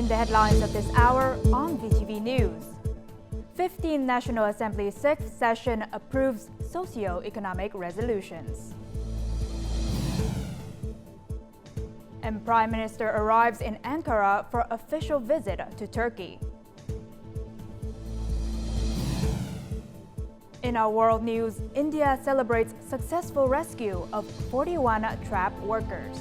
in the headlines of this hour on VTV News. 15th National Assembly 6th session approves socio-economic resolutions. And Prime Minister arrives in Ankara for official visit to Turkey. In our world news, India celebrates successful rescue of 41 trapped workers.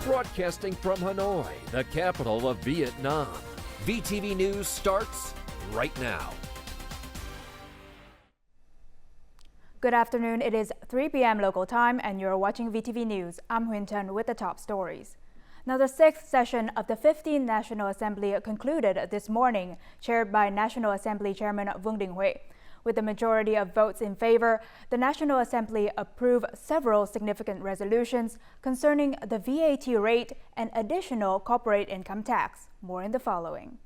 Broadcasting from Hanoi, the capital of Vietnam, VTV News starts right now. Good afternoon. It is 3 p.m. local time and you're watching VTV News. I'm Huyen Tan with the top stories. Now, the 6th session of the 15th National Assembly concluded this morning, chaired by National Assembly Chairman Vương Đình Huệ. With the majority of votes in favor, the National Assembly approved several significant resolutions concerning the VAT rate and additional corporate income tax. More in the following.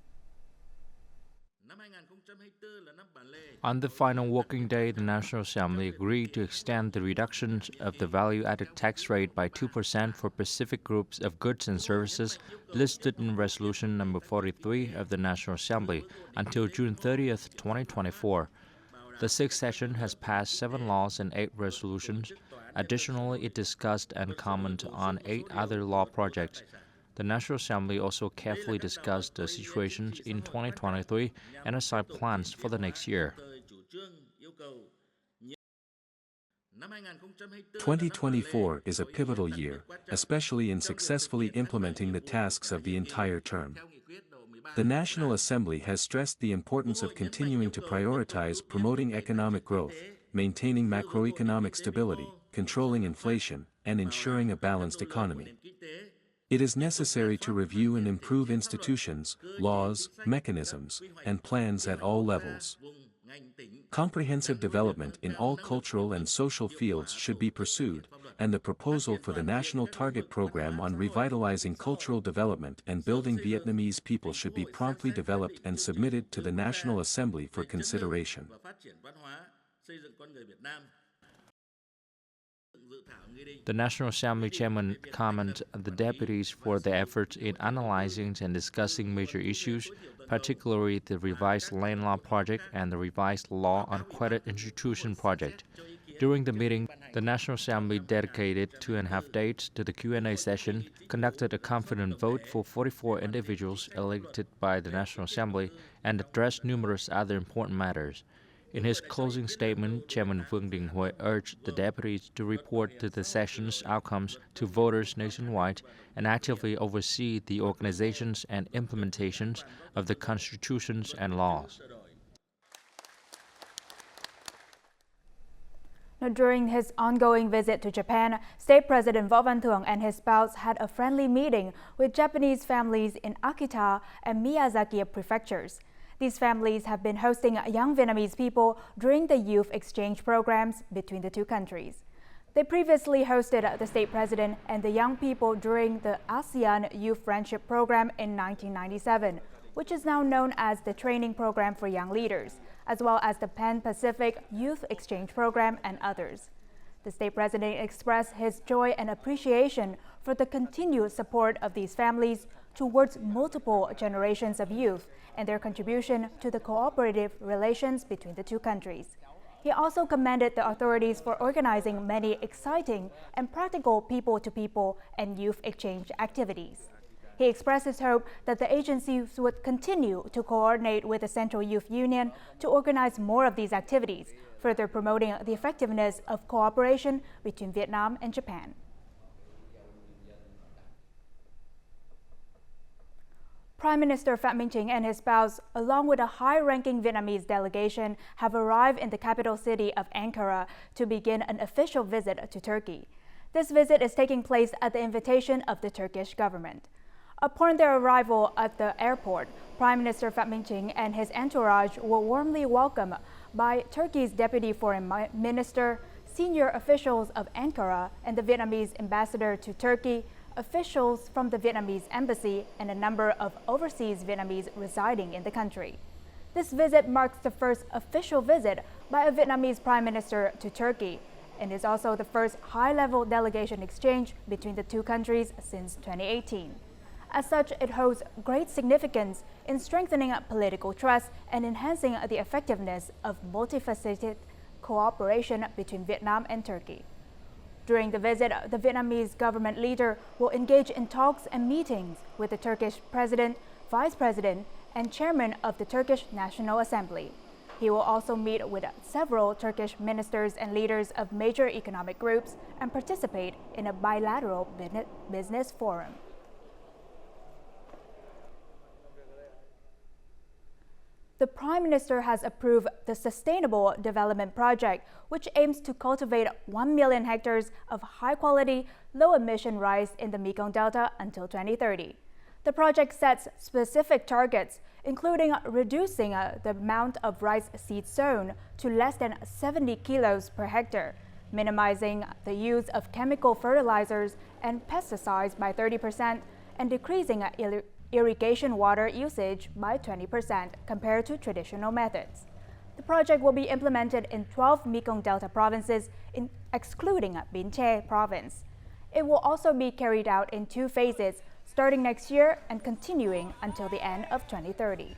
On the final working day, the National Assembly agreed to extend the reductions of the value-added tax rate by 2% for specific groups of goods and services listed in Resolution number 43 of the National Assembly until June 30th, 2024. The 6th session has passed 7 laws and 8 resolutions. Additionally, it discussed and commented on 8 other law projects. The National Assembly also carefully discussed the situations in 2023 and assigned plans for the next year. 2024 is a pivotal year, especially in successfully implementing the tasks of the entire term. The National Assembly has stressed the importance of continuing to prioritize promoting economic growth, maintaining macroeconomic stability, controlling inflation, and ensuring a balanced economy. It is necessary to review and improve institutions, laws, mechanisms, and plans at all levels. Comprehensive development in all cultural and social fields should be pursued, and the proposal for the National Target Program on revitalizing cultural development and building Vietnamese people should be promptly developed and submitted to the National Assembly for consideration. The National Assembly Chairman commended the deputies for their efforts in analyzing and discussing major issues, particularly the revised land law project and the revised law on credit institution project. During the meeting, the National Assembly dedicated 2.5 days to the Q&A session, conducted a confident vote for 44 individuals elected by the National Assembly, and addressed numerous other important matters. In his closing statement, Chairman Vương Đình Huệ urged the deputies to report the session's outcomes to voters nationwide and actively oversee the organizations and implementations of the constitutions and laws. Now, during his ongoing visit to Japan, State President Võ Văn Thưởng and his spouse had a friendly meeting with Japanese families in Akita and Miyazaki prefectures. These families have been hosting young Vietnamese people during the youth exchange programs between the two countries. They previously hosted the state president and the young people during the ASEAN Youth Friendship Program in 1997, which is now known as the Training Program for Young Leaders, as well as the Pan-Pacific Youth Exchange Program and others. The state president expressed his joy and appreciation for the continued support of these families towards multiple generations of youth and their contribution to the cooperative relations between the two countries. He also commended the authorities for organizing many exciting and practical people-to-people and youth exchange activities. He expressed his hope that the agencies would continue to coordinate with the Central Youth Union to organize more of these activities, further promoting the effectiveness of cooperation between Vietnam and Japan. Prime Minister Phạm Minh Chính and his spouse, along with a high-ranking Vietnamese delegation, have arrived in the capital city of Ankara to begin an official visit to Turkey. This visit is taking place at the invitation of the Turkish government. Upon their arrival at the airport, Prime Minister Phạm Minh Chính and his entourage were warmly welcomed by Turkey's Deputy Foreign Minister, senior officials of Ankara, and the Vietnamese ambassador to Turkey, officials from the Vietnamese embassy and a number of overseas Vietnamese residing in the country. This visit marks the first official visit by a Vietnamese prime minister to Turkey and is also the first high-level delegation exchange between the two countries since 2018. As such, it holds great significance in strengthening political trust and enhancing the effectiveness of multifaceted cooperation between Vietnam and Turkey. During the visit, the Vietnamese government leader will engage in talks and meetings with the Turkish president, vice president, and chairman of the Turkish National Assembly. He will also meet with several Turkish ministers and leaders of major economic groups and participate in a bilateral business forum. The Prime Minister has approved the Sustainable Development Project, which aims to cultivate 1 million hectares of high-quality, low-emission rice in the Mekong Delta until 2030. The project sets specific targets, including reducing the amount of rice seeds sown to less than 70 kilos per hectare, minimizing the use of chemical fertilizers and pesticides by 30%, and decreasing irrigation water usage by 20% compared to traditional methods. The project will be implemented in 12 Mekong Delta provinces, excluding Bến Tre province. It will also be carried out in 2 phases, starting next year and continuing until the end of 2030.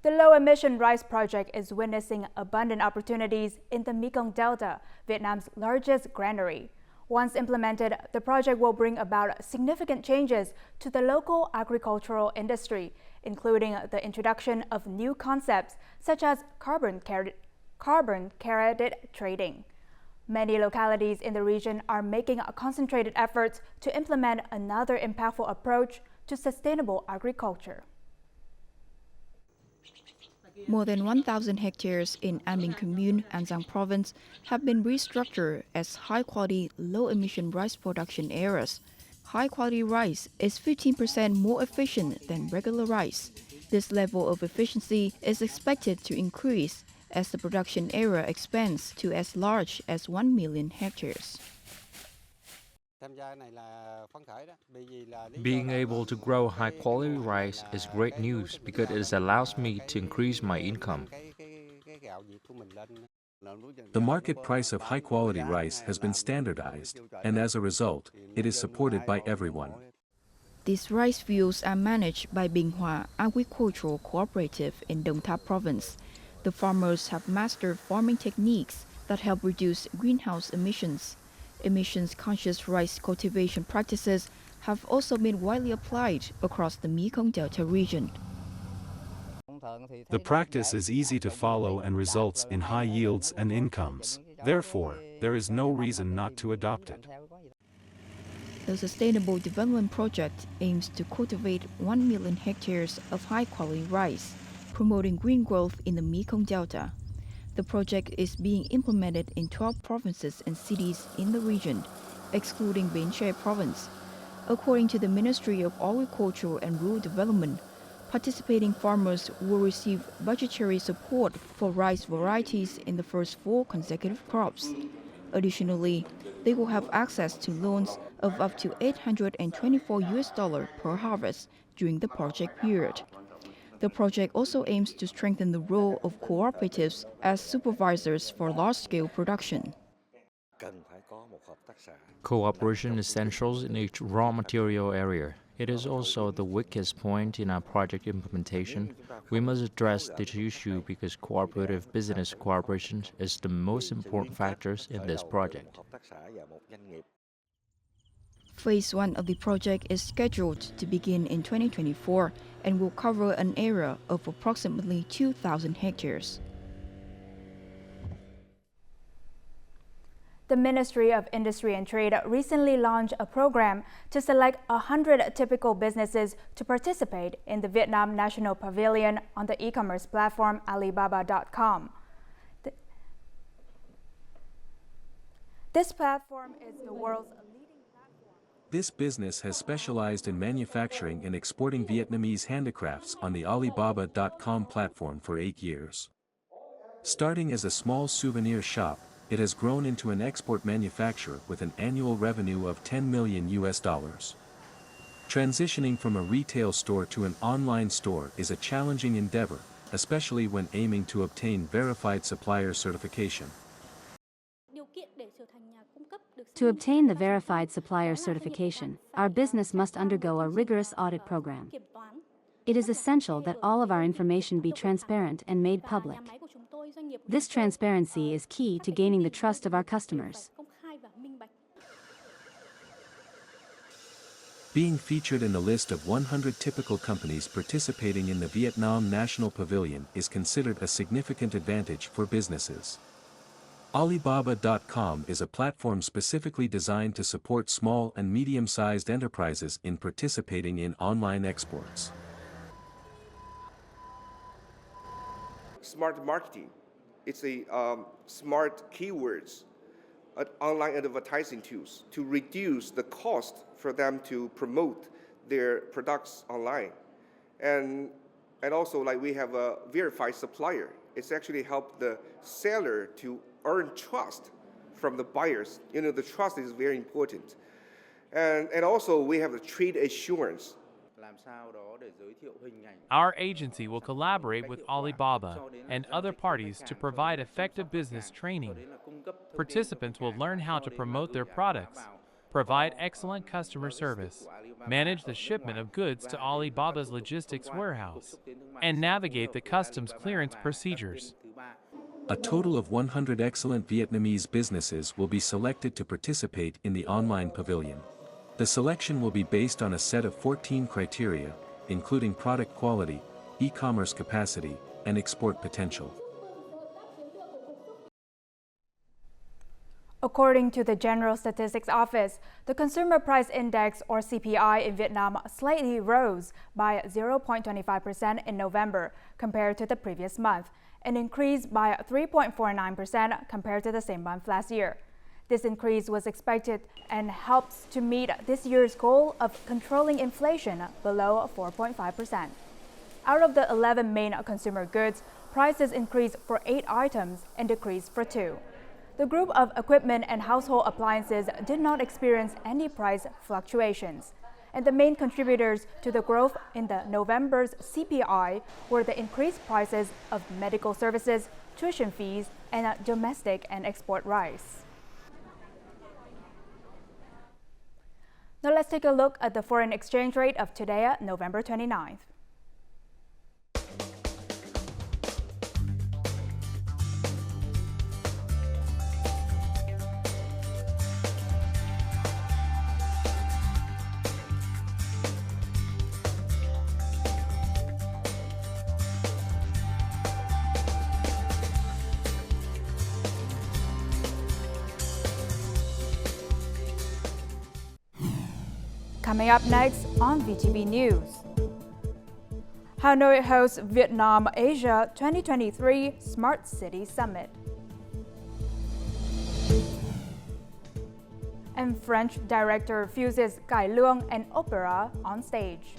The low-emission rice project is witnessing abundant opportunities in the Mekong Delta, Vietnam's largest granary. Once implemented, the project will bring about significant changes to the local agricultural industry, including the introduction of new concepts such as carbon credit trading. Many localities in the region are making concentrated efforts to implement another impactful approach to sustainable agriculture. More than 1,000 hectares in An Minh Commune, An Giang Province have been restructured as high-quality, low-emission rice production areas. High-quality rice is 15% more efficient than regular rice. This level of efficiency is expected to increase as the production area expands to as large as 1 million hectares. Being able to grow high-quality rice is great news because it allows me to increase my income. The market price of high-quality rice has been standardized, and as a result, it is supported by everyone. These rice fields are managed by Bình Hòa Agricultural Cooperative in Đồng Tháp Province. The farmers have mastered farming techniques that help reduce greenhouse emissions. Emissions-conscious rice cultivation practices have also been widely applied across the Mekong Delta region. The practice is easy to follow and results in high yields and incomes. Therefore, there is no reason not to adopt it. The Sustainable Development Project aims to cultivate 1 million hectares of high-quality rice, promoting green growth in the Mekong Delta. The project is being implemented in 12 provinces and cities in the region, excluding Bến Tre province. According to the Ministry of Agriculture and Rural Development, participating farmers will receive budgetary support for rice varieties in the first 4 consecutive crops. Additionally, they will have access to loans of up to $824 per harvest during the project period. The project also aims to strengthen the role of cooperatives as supervisors for large-scale production. Cooperation is essential in each raw material area. It is also the weakest point in our project implementation. We must address this issue because cooperative business cooperation is the most important factors in this project. Phase 1 of the project is scheduled to begin in 2024 and will cover an area of approximately 2,000 hectares. The Ministry of Industry and Trade recently launched a program to select 100 typical businesses to participate in the Vietnam National Pavilion on the e-commerce platform Alibaba.com. This platform is the world's leading platform. This business has specialized in manufacturing and exporting Vietnamese handicrafts on the Alibaba.com platform for 8 years. Starting as a small souvenir shop, it has grown into an export manufacturer with an annual revenue of $10 million. Transitioning from a retail store to an online store is a challenging endeavor, especially when aiming to obtain verified supplier certification. To obtain the verified supplier certification, our business must undergo a rigorous audit program. It is essential that all of our information be transparent and made public. This transparency is key to gaining the trust of our customers. Being featured in the list of 100 typical companies participating in the Vietnam National Pavilion is considered a significant advantage for businesses. Alibaba.com is a platform specifically designed to support small and medium-sized enterprises in participating in online exports. Smart marketing. It's a smart keywords, online advertising tools to reduce the cost for them to promote their products online. And also, like, we have a verified supplier. It's actually helped the seller to earn trust from the buyers. You know, the trust is very important. And also we have the trade assurance. Our agency will collaborate with Alibaba and other parties to provide effective business training. Participants will learn how to promote their products, provide excellent customer service, manage the shipment of goods to Alibaba's logistics warehouse, and navigate the customs clearance procedures. A total of 100 excellent Vietnamese businesses will be selected to participate in the online pavilion. The selection will be based on a set of 14 criteria, including product quality, e-commerce capacity, and export potential. According to the General Statistics Office, the Consumer Price Index, or CPI, in Vietnam slightly rose by 0.25% in November compared to the previous month, and increased by 3.49% compared to the same month last year. This increase was expected and helps to meet this year's goal of controlling inflation below 4.5%. Out of the 11 main consumer goods, prices increased for 8 items and decreased for 2. The group of equipment and household appliances did not experience any price fluctuations. And the main contributors to the growth in the November's CPI were the increased prices of medical services, tuition fees, and domestic and export rice. Now let's take a look at the foreign exchange rate of today, November 29th. Coming up next on VTV News. Hanoi hosts Vietnam Asia 2023 Smart City Summit. And French director fuses cải lương and opera on stage.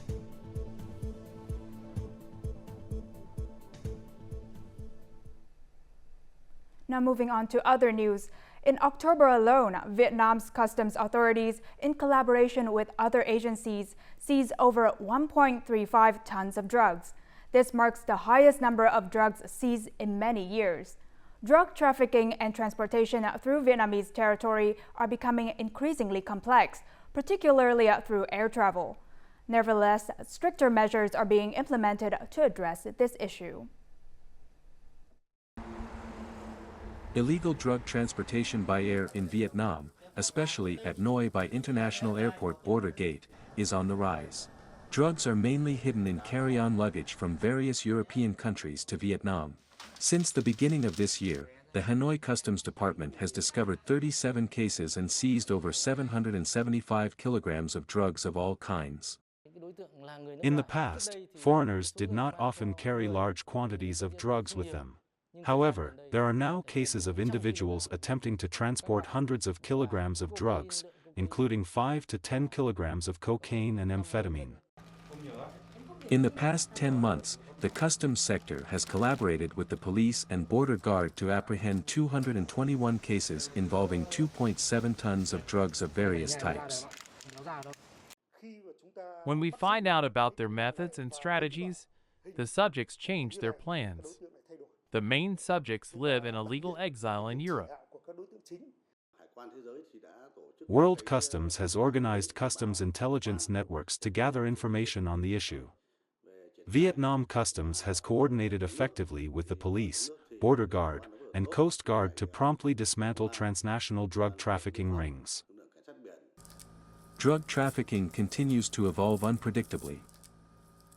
Now moving on to other news. In October alone, Vietnam's customs authorities, in collaboration with other agencies, seized over 1.35 tons of drugs. This marks the highest number of drugs seized in many years. Drug trafficking and transportation through Vietnamese territory are becoming increasingly complex, particularly through air travel. Nevertheless, stricter measures are being implemented to address this issue. Illegal drug transportation by air in Vietnam, especially at Hanoi by International Airport border gate, is on the rise. Drugs are mainly hidden in carry-on luggage from various European countries to Vietnam. Since the beginning of this year, the Hanoi Customs Department has discovered 37 cases and seized over 775 kilograms of drugs of all kinds. In the past, foreigners did not often carry large quantities of drugs with them. However, there are now cases of individuals attempting to transport hundreds of kilograms of drugs, including 5 to 10 kilograms of cocaine and amphetamine. In the past 10 months, the customs sector has collaborated with the police and border guard to apprehend 221 cases involving 2.7 tons of drugs of various types. When we find out about their methods and strategies, the subjects change their plans. The main subjects live in a legal exile in Europe. World Customs has organized customs intelligence networks to gather information on the issue. Vietnam Customs has coordinated effectively with the police, border guard, and coast guard to promptly dismantle transnational drug trafficking rings. Drug trafficking continues to evolve unpredictably.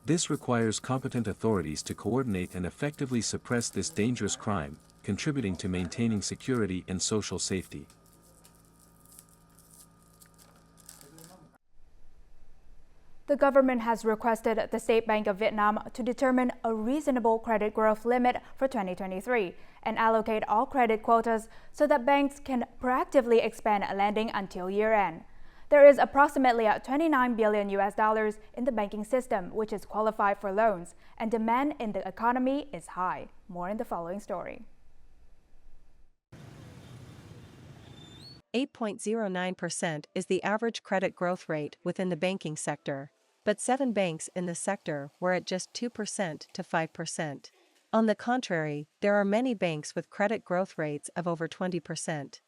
This requires competent authorities to coordinate and effectively suppress this dangerous crime, contributing to maintaining security and social safety. The government has requested the State Bank of Vietnam to determine a reasonable credit growth limit for 2023 and allocate all credit quotas so that banks can proactively expand lending until year-end. There is approximately $29 billion in the banking system, which is qualified for loans, and demand in the economy is high. More in the following story. 8.09% is the average credit growth rate within the banking sector, but 7 banks in the sector were at just 2% to 5%. On the contrary, there are many banks with credit growth rates of over 20%.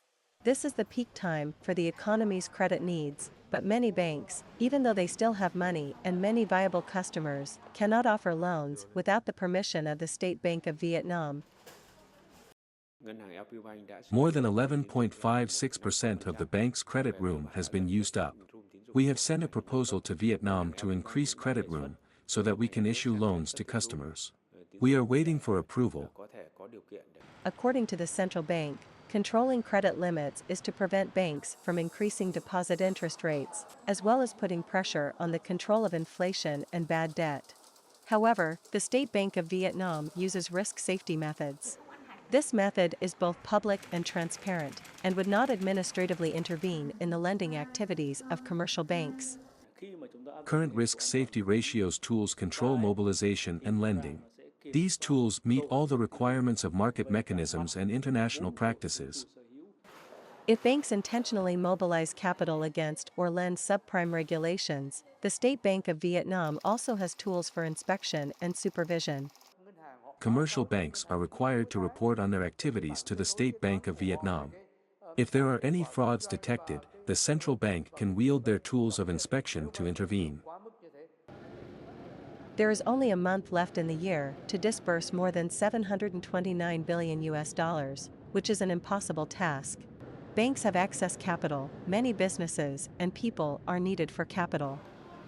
This is the peak time for the economy's credit needs, but many banks, even though they still have money and many viable customers, cannot offer loans without the permission of the State Bank of Vietnam. More than 11.56% of the bank's credit room has been used up. We have sent a proposal to Vietnam to increase credit room so that we can issue loans to customers. We are waiting for approval. According to the central bank, controlling credit limits is to prevent banks from increasing deposit interest rates, as well as putting pressure on the control of inflation and bad debt. However, the State Bank of Vietnam uses risk safety methods. This method is both public and transparent, and would not administratively intervene in the lending activities of commercial banks. Current risk safety ratios tools control mobilization and lending. These tools meet all the requirements of market mechanisms and international practices. If banks intentionally mobilize capital against or lend subprime regulations, the State Bank of Vietnam also has tools for inspection and supervision. Commercial banks are required to report on their activities to the State Bank of Vietnam. If there are any frauds detected, the central bank can wield their tools of inspection to intervene. There is only a month left in the year to disburse more than $729 billion, which is an impossible task. Banks have excess capital, many businesses and people are needed for capital.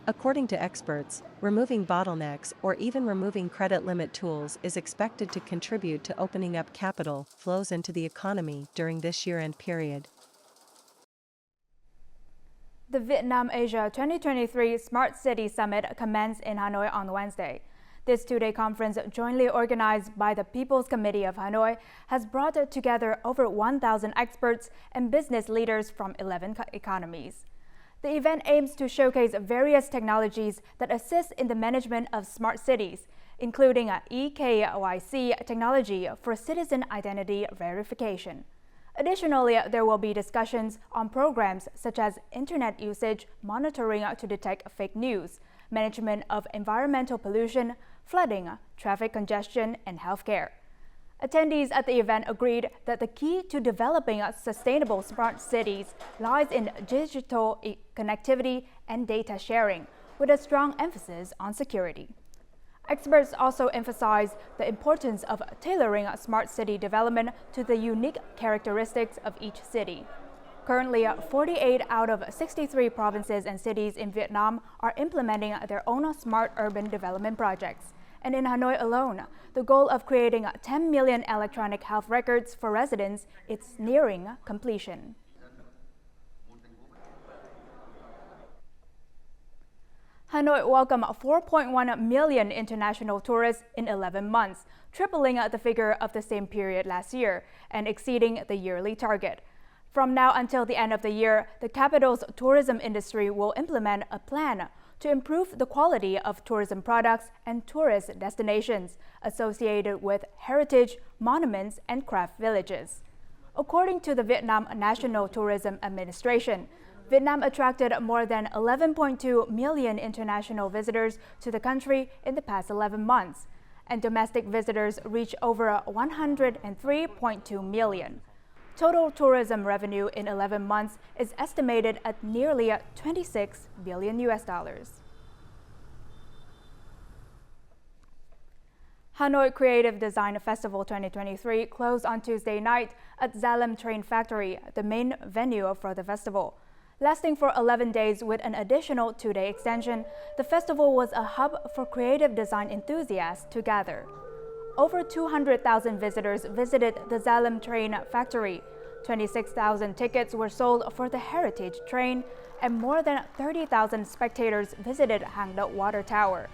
According to experts, removing bottlenecks or even removing credit limit tools is expected to contribute to opening up capital flows into the economy during this year-end period. The Vietnam Asia 2023 Smart City Summit commenced in Hanoi on Wednesday. This two-day conference, jointly organized by the People's Committee of Hanoi, has brought together over 1,000 experts and business leaders from 11 economies. The event aims to showcase various technologies that assist in the management of smart cities, including eKYC technology for citizen identity verification. Additionally, there will be discussions on programs such as internet usage monitoring to detect fake news, management of environmental pollution, flooding, traffic congestion, and healthcare. Attendees at the event agreed that the key to developing sustainable smart cities lies in digital connectivity and data sharing, with a strong emphasis on security. Experts also emphasize the importance of tailoring smart city development to the unique characteristics of each city. Currently, 48 out of 63 provinces and cities in Vietnam are implementing their own smart urban development projects. And in Hanoi alone, the goal of creating 10 million electronic health records for residents is nearing completion. Hanoi welcomed 4.1 million international tourists in 11 months, tripling the figure of the same period last year and exceeding the yearly target. From now until the end of the year, the capital's tourism industry will implement a plan to improve the quality of tourism products and tourist destinations associated with heritage, monuments, and craft villages. According to the Vietnam National Tourism Administration, Vietnam attracted more than 11.2 million international visitors to the country in the past 11 months, and domestic visitors reached over 103.2 million. Total tourism revenue in 11 months is estimated at nearly $26 billion. Hanoi Creative Design Festival 2023 closed on Tuesday night at Zalem Train Factory, the main venue for the festival. Lasting for 11 days with an additional 2-day extension, the festival was a hub for creative design enthusiasts to gather. Over 200,000 visitors visited the Zalem Train Factory. 26,000 tickets were sold for the Heritage Train, and more than 30,000 spectators visited Hang Do Water Tower.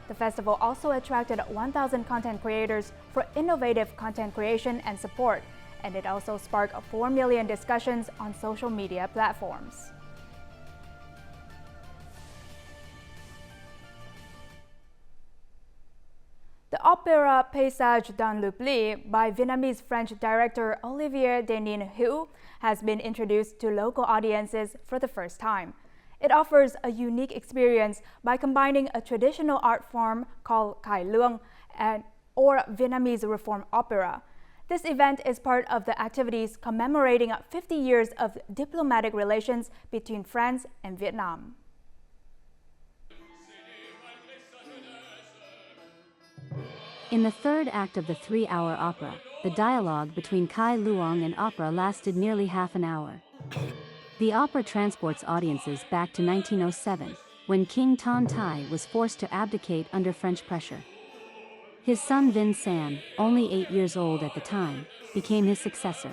The festival also attracted 1,000 content creators for innovative content creation and support, and it also sparked 4 million discussions on social media platforms. The opera Paysage d'un l'Oubli by Vietnamese-French director Olivier Denin-Hue has been introduced to local audiences for the first time. It offers a unique experience by combining a traditional art form called Cải Lương or Vietnamese Reform Opera. This event is part of the activities commemorating 50 years of diplomatic relations between France and Vietnam. In the third act of the 3-hour opera, the dialogue between Cải Lương and opera lasted nearly half an hour. The opera transports audiences back to 1907, when King Ton Tai was forced to abdicate under French pressure. His son Vinh San, only 8 years old at the time, became his successor.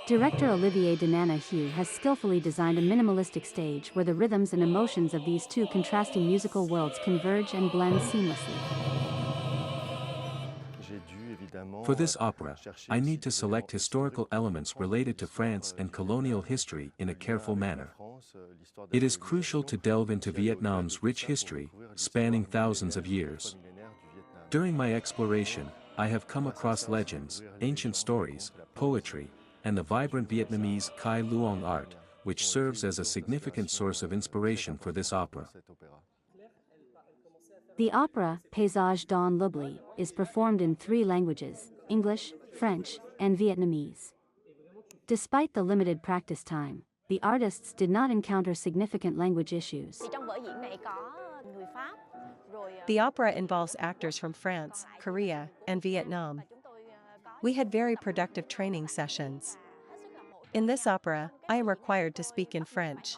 Director Olivier Denin-Hue has skillfully designed a minimalistic stage where the rhythms and emotions of these two contrasting musical worlds converge and blend seamlessly. For this opera, I need to select historical elements related to France and colonial history in a careful manner. It is crucial to delve into Vietnam's rich history, spanning thousands of years. During my exploration, I have come across legends, ancient stories, poetry, and the vibrant Vietnamese Cải Lương art, which serves as a significant source of inspiration for this opera. The opera, Paysage d'un l'Oubli, is performed in 3 languages, English, French, and Vietnamese. Despite the limited practice time, the artists did not encounter significant language issues. The opera involves actors from France, Korea, and Vietnam. We had very productive training sessions. In this opera, I am required to speak in French.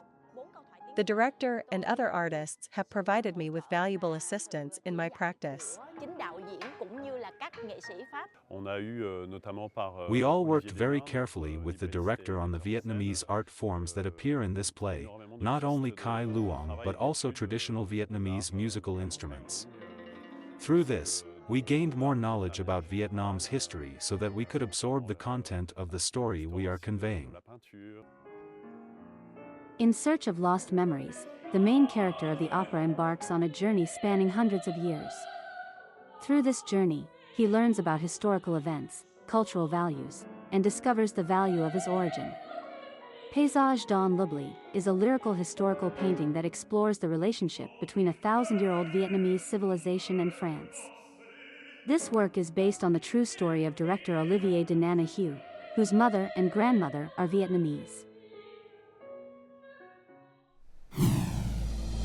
The director and other artists have provided me with valuable assistance in my practice. We all worked very carefully with the director on the Vietnamese art forms that appear in this play, not only Cải Lương but also traditional Vietnamese musical instruments. Through this, we gained more knowledge about Vietnam's history so that we could absorb the content of the story we are conveying. In search of lost memories, the main character of the opera embarks on a journey spanning hundreds of years. Through this journey, he learns about historical events, cultural values, and discovers the value of his origin. Paysage d'un l'Oubli is a lyrical historical painting that explores the relationship between a 1,000-year-old Vietnamese civilization and France. This work is based on the true story of director Olivier Denin-Hue, whose mother and grandmother are Vietnamese.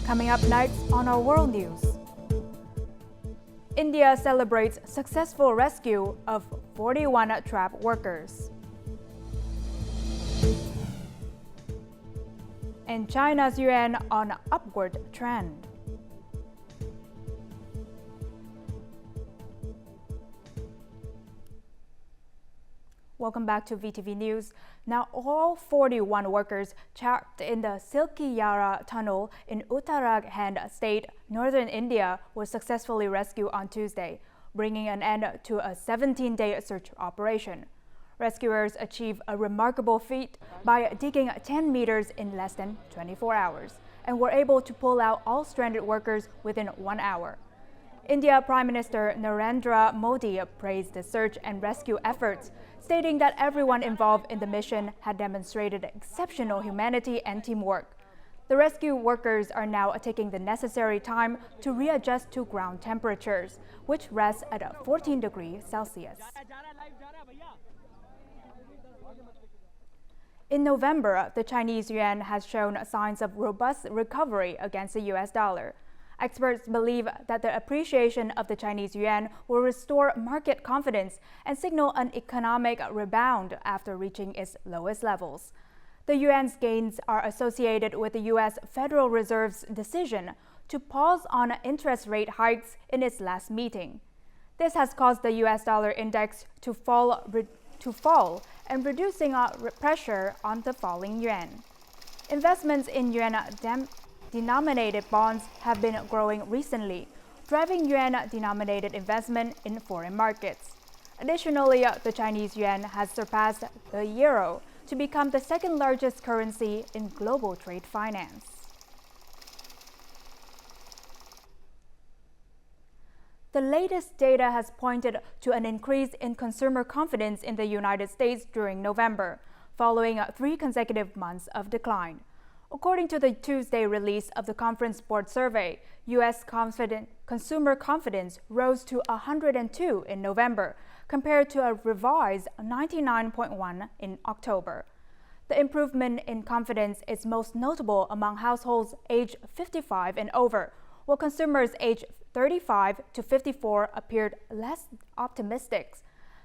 Coming up next on our world news. India celebrates successful rescue of 41 trapped workers. And China's yuan on upward trend. Welcome back to VTV News. Now, all 41 workers trapped in the Silky Yara tunnel in Uttarakhand state, northern India, were successfully rescued on Tuesday, bringing an end to a 17-day search operation. Rescuers achieved a remarkable feat by digging 10 meters in less than 24 hours. and were able to pull out all stranded workers within 1 hour. India Prime Minister Narendra Modi praised the search and rescue efforts, stating that everyone involved in the mission had demonstrated exceptional humanity and teamwork. The rescue workers are now taking the necessary time to readjust to ground temperatures, which rest at 14 degrees Celsius. In November, the Chinese yuan has shown signs of robust recovery against the US dollar. Experts believe that the appreciation of the Chinese yuan will restore market confidence and signal an economic rebound after reaching its lowest levels. The yuan's gains are associated with the U.S. Federal Reserve's decision to pause on interest rate hikes in its last meeting. This has caused the U.S. dollar index to fall and reducing pressure on the falling yuan. Investments in yuan-denominated bonds have been growing recently, driving yuan-denominated investment in foreign markets. Additionally, the Chinese yuan has surpassed the euro to become the second largest currency in global trade finance. The latest data has pointed to an increase in consumer confidence in the United States during November, following 3 consecutive months of decline. According to the Tuesday release of the Conference Board survey, U.S. consumer confidence rose to 102 in November, compared to a revised 99.1 in October. The improvement in confidence is most notable among households aged 55 and over, while consumers aged 35 to 54 appeared less optimistic.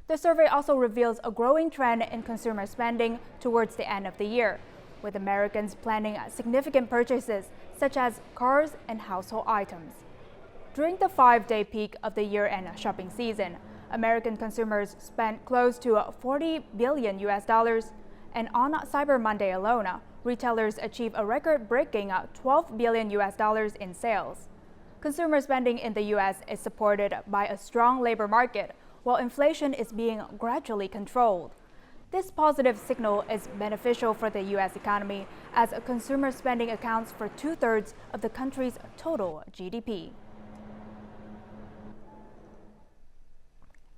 The survey also reveals a growing trend in consumer spending towards the end of the year, with Americans planning significant purchases such as cars and household items. During the 5-day peak of the year-end shopping season, American consumers spent close to $40 billion, and on Cyber Monday alone, retailers achieved a record-breaking $12 billion in sales. Consumer spending in the U.S. is supported by a strong labor market, while inflation is being gradually controlled. This positive signal is beneficial for the U.S. economy, as consumer spending accounts for 2/3 of the country's total GDP.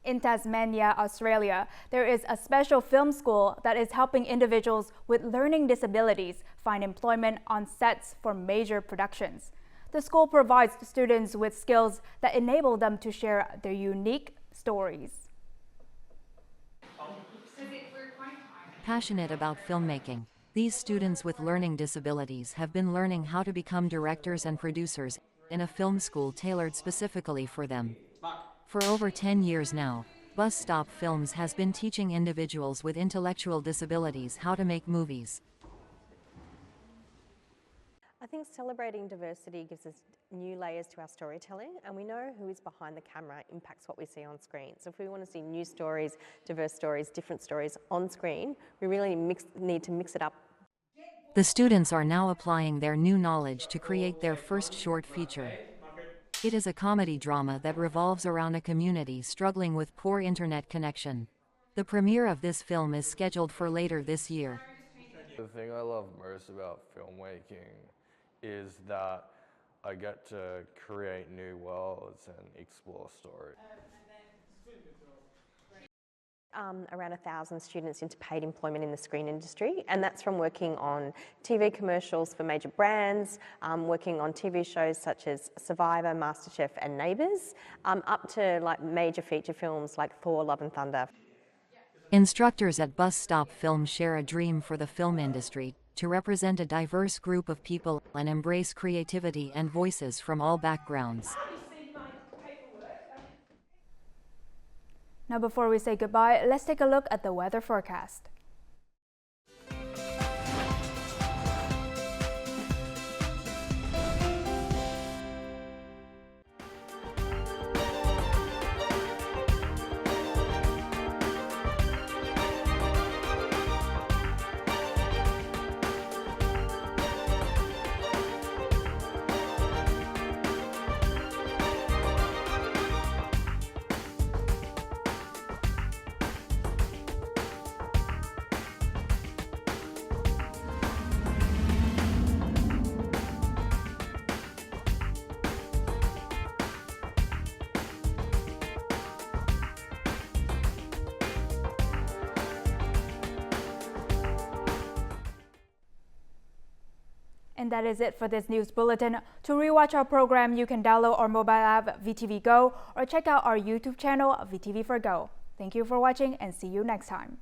In Tasmania, Australia, there is a special film school that is helping individuals with learning disabilities find employment on sets for major productions. The school provides students with skills that enable them to share their unique stories. Passionate about filmmaking, these students with learning disabilities have been learning how to become directors and producers in a film school tailored specifically for them. For over 10 years now, Bus Stop Films has been teaching individuals with intellectual disabilities how to make movies. I think celebrating diversity gives us new layers to our storytelling, and we know who is behind the camera impacts what we see on screen. So if we want to see new stories, diverse stories, different stories on screen, we really need to mix it up. The students are now applying their new knowledge to create their first short feature. It is a comedy drama that revolves around a community struggling with poor internet connection. The premiere of this film is scheduled for later this year. The thing I love most about filmmaking is that I get to create new worlds and explore stories. Around 1,000 students into paid employment in the screen industry, and that's from working on TV commercials for major brands, working on TV shows such as Survivor, MasterChef and Neighbours, up to like major feature films like Thor, Love and Thunder. Instructors at Bus Stop Films share a dream for the film industry to represent a diverse group of people and embrace creativity and voices from all backgrounds. Now, before we say goodbye, let's take a look at the weather forecast. And that is it for this news bulletin. To rewatch our program, you can download our mobile app VTVgo or check out our YouTube channel VTV4Go. Thank you for watching and see you next time.